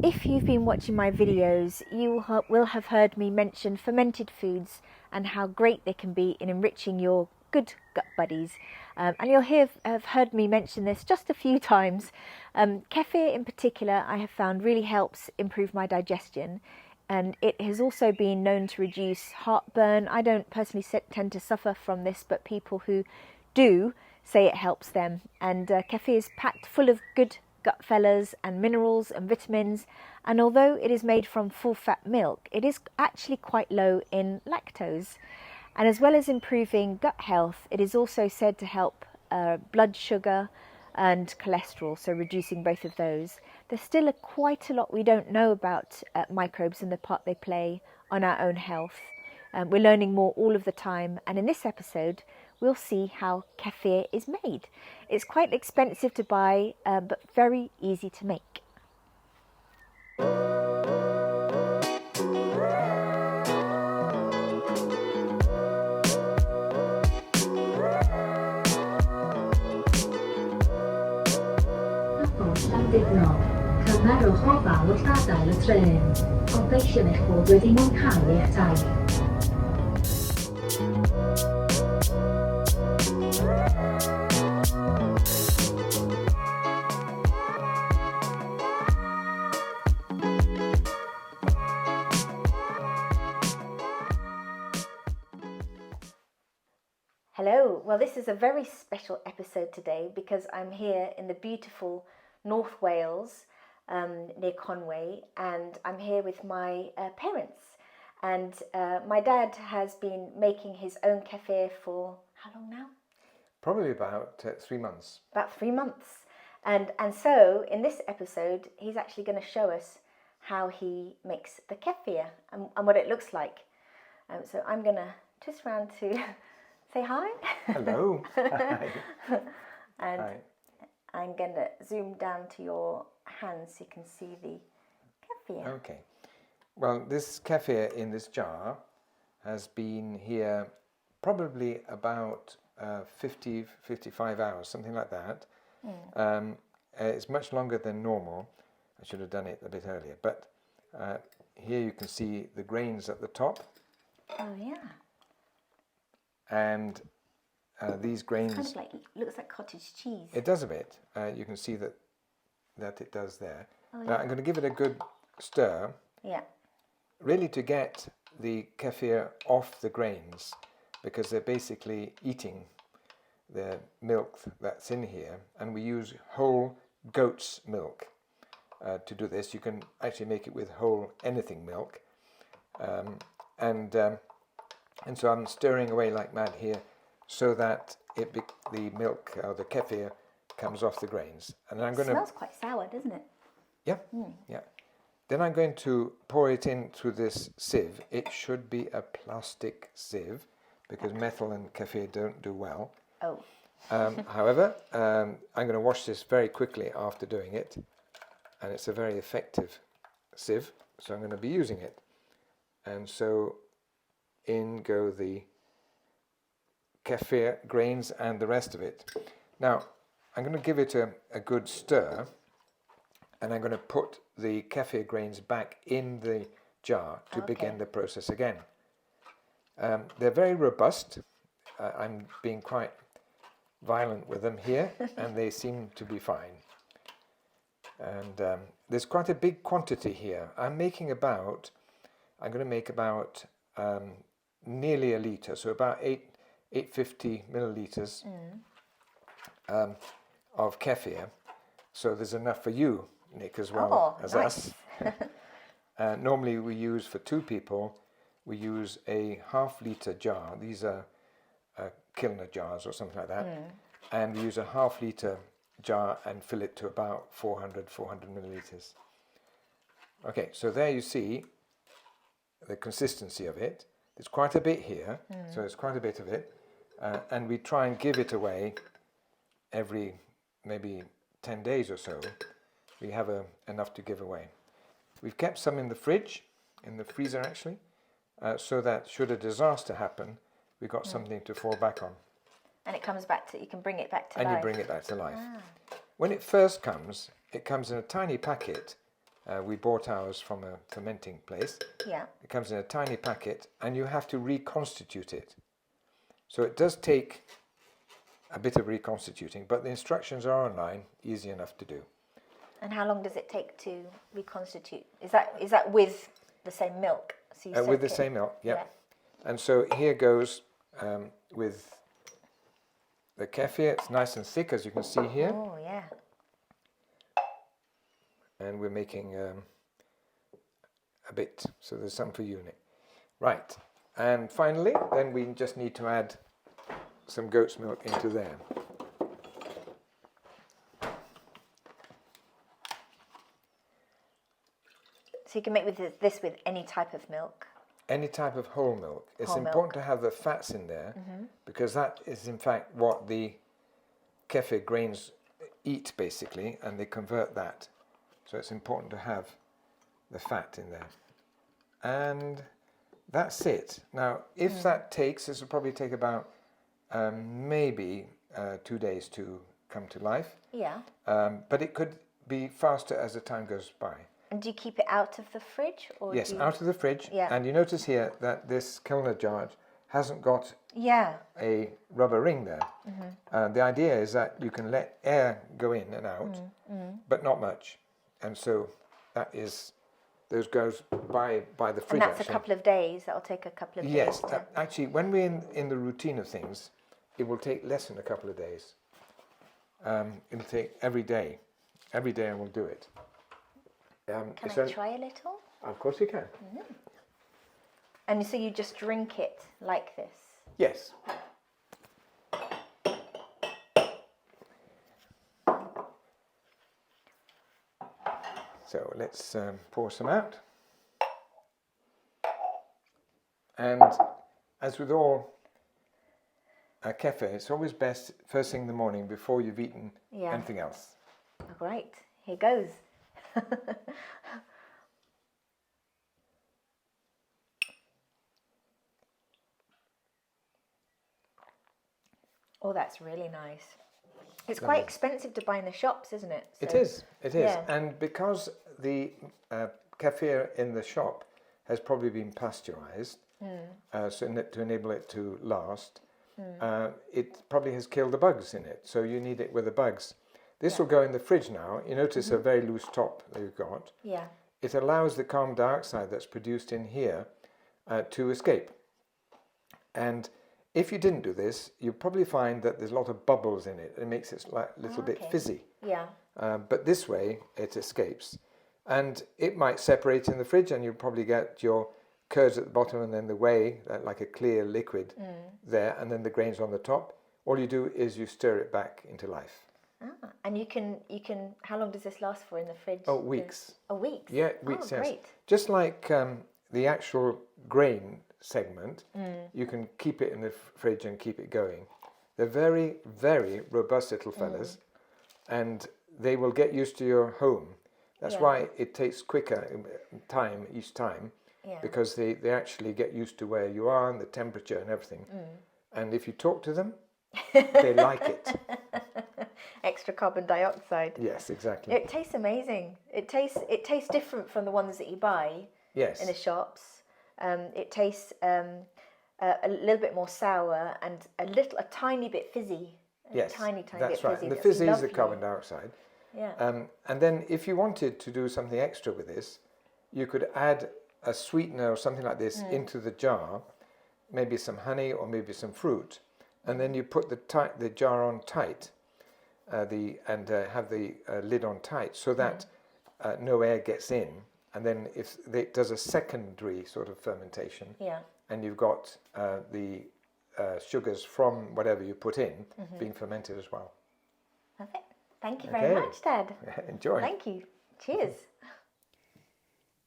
If you've been watching my videos, you will have heard me mention fermented foods and how great they can be in enriching your good gut buddies. And you'll have heard me mention this just a few times. Kefir in particular I have found really helps improve my digestion, and it has also been known to reduce heartburn. I don't personally tend to suffer from this, but people who do say it helps them. And kefir is packed full of good gut fellas and minerals and vitamins, and although it is made from full fat milk, it is actually quite low in lactose. And as well as improving gut health, it is also said to help blood sugar and cholesterol, so reducing both of those. There's still quite a lot we don't know about microbes and the part they play on our own health. We're learning more all of the time, and in this episode we'll see how kefir is made. It's quite expensive to buy, but very easy to make. Hello, well this is a very special episode today because I'm here in the beautiful North Wales near Conway, and I'm here with my parents, and my dad has been making his own kefir for how long now? Probably about 3 months. About 3 months, and so in this episode he's actually going to show us how he makes the kefir and what it looks like. So I'm going to twist around to say hi. Hello. Hi. And Hi. I'm going to zoom down to your hands so you can see the kefir. Okay. Well, this kefir in this jar has been here probably about 55 hours, something like that. It's much longer than normal. I should have done it a bit earlier. But here you can see the grains at the top. Oh, yeah. And these grains... It's kind of like, looks like cottage cheese. It does a bit. You can see that it does there. Oh, Now yeah. I'm going to give it a good stir. Yeah. Really to get the kefir off the grains, because they're basically eating the milk that's in here, and we use whole goat's milk to do this. You can actually make it with whole anything milk, and so I'm stirring away like mad here, so that the milk or the kefir comes off the grains. And I'm going to... It smells quite sour, doesn't it? Yeah, yeah. Then I'm going to pour it in through this sieve. It should be a plastic sieve, because metal and kefir don't do well. Oh. However, I'm going to wash this very quickly after doing it, and it's a very effective sieve, so I'm going to be using it. And so in go the kefir grains and the rest of it. Now, I'm going to give it a good stir, and I'm going to put the kefir grains back in the jar to begin the process again. They're very robust. I'm being quite violent with them here, and they seem to be fine. And there's quite a big quantity here. I'm going to make about nearly a litre, so about 850 millilitres of kefir. So there's enough for you, Nick, as well as nice. us. Normally we use, for 2 people, we use a half-litre jar. These are Kilner jars or something like that. And we use a half-litre jar and fill it to about 400 millilitres. Okay, so there you see the consistency of it. There's quite a bit here, so it's quite a bit of it. And we try and give it away every maybe 10 days or so. We have enough to give away. We've kept some in the fridge, in the freezer actually, so that should a disaster happen, we've got something to fall back on. And it comes back to, you can bring it back to life. And you bring it back to life. When it first comes, it comes in a tiny packet, We bought ours from a fermenting place. Yeah. It comes in a tiny packet, and you have to reconstitute it. So it does take a bit of reconstituting, but the instructions are online, easy enough to do. And how long does it take to reconstitute? Is that with the same milk? So you With the soak it? same milk, yep. Yeah. And so here goes with the kefir. It's nice and thick, as you can see here. Oh, yeah. And we're making a bit, so there's some for you, Nick. Right, and finally, then we just need to add some goat's milk into there. So you can make this with any type of milk? Any type of whole milk. It's Whole important milk. to have the fats in there, because that is in fact what the kefir grains eat, basically, and they convert that. So it's important to have the fat in there. And that's it. Now, if that takes, this will probably take about maybe 2 days to come to life. Yeah. But it could be faster as the time goes by. And do you keep it out of the fridge? Or Yes, do you... out of the fridge. Yeah. And you notice here that this Kilner jar hasn't got Yeah. a rubber ring there. The idea is that you can let air go in and out, but not much. And so that is, those goes by the fridge. And that's actually. a couple of days. That'll take a couple of days. Yes, to... actually, when we're in the routine of things, it will take less than a couple of days. It'll take every day. Every day I will do it. Can I try a little? Of course you can. And so you just drink it like this? Yes. So let's pour some out. And as with all kefir, it's always best first thing in the morning before you've eaten anything else. Oh, great. Here goes. Oh, that's really nice. It's quite expensive to buy in the shops, isn't it? So, It is. Yeah. And because the kefir in the shop has probably been pasteurized, to enable it to last, it probably has killed the bugs in it. So you need it with the bugs. This will go in the fridge now. You notice a very loose top that you've got. Yeah. It allows the carbon dioxide that's produced in here to escape. And if you didn't do this, you'd probably find that there's a lot of bubbles in it. It makes it like a little bit fizzy. Yeah. But this way, it escapes. And it might separate in the fridge, and you'll probably get your curds at the bottom and then the whey, like a clear liquid there, and then the grains on the top. All you do is you stir it back into life. Ah, and you can. How long does this last for in the fridge? Oh, weeks. Oh, weeks. Yeah, weeks. Oh, Yes. great. Just like the actual grain segment, you can keep it in the fridge and keep it going. They're very, very robust little fellas, and they will get used to your home. That's why it takes quicker time each time, because they actually get used to where you are and the temperature and everything. And if you talk to them, they like it. Extra carbon dioxide. Yes, exactly. It tastes amazing. It tastes different from the ones that you buy Yes. in the shops. It tastes a little bit more sour and a tiny bit fizzy. Yes, tiny that's bit right. fizzy. And the That's fizz is the lovely. carbon dioxide. Yeah. And then if you wanted to do something extra with this, you could add a sweetener or something like this into the jar, maybe some honey or maybe some fruit, and then you put the jar on tight, have the lid on tight so that no air gets in, and then if it does a secondary sort of fermentation, and you've got the sugars from whatever you put in being fermented as well. Perfect. Thank you very much, Dad. Enjoy. Thank you. Cheers.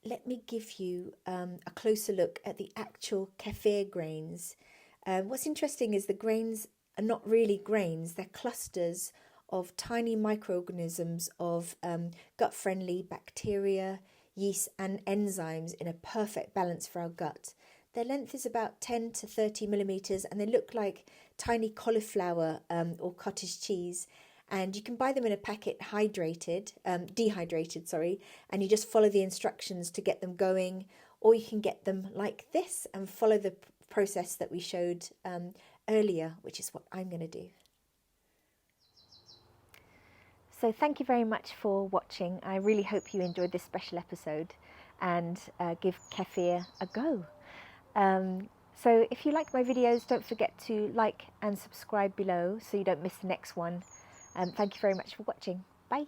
Let me give you a closer look at the actual kefir grains. What's interesting is the grains are not really grains, they're clusters of tiny microorganisms of gut-friendly bacteria, yeast and enzymes in a perfect balance for our gut. Their length is about 10 to 30 millimetres and they look like tiny cauliflower or cottage cheese. and you can buy them in a packet dehydrated, sorry, and you just follow the instructions to get them going, or you can get them like this and follow the process that we showed earlier, which is what I'm going to do. So thank you very much for watching. I really hope you enjoyed this special episode, and give kefir a go. So if you like my videos, don't forget to like and subscribe below so you don't miss the next one. Thank you very much for watching. Bye.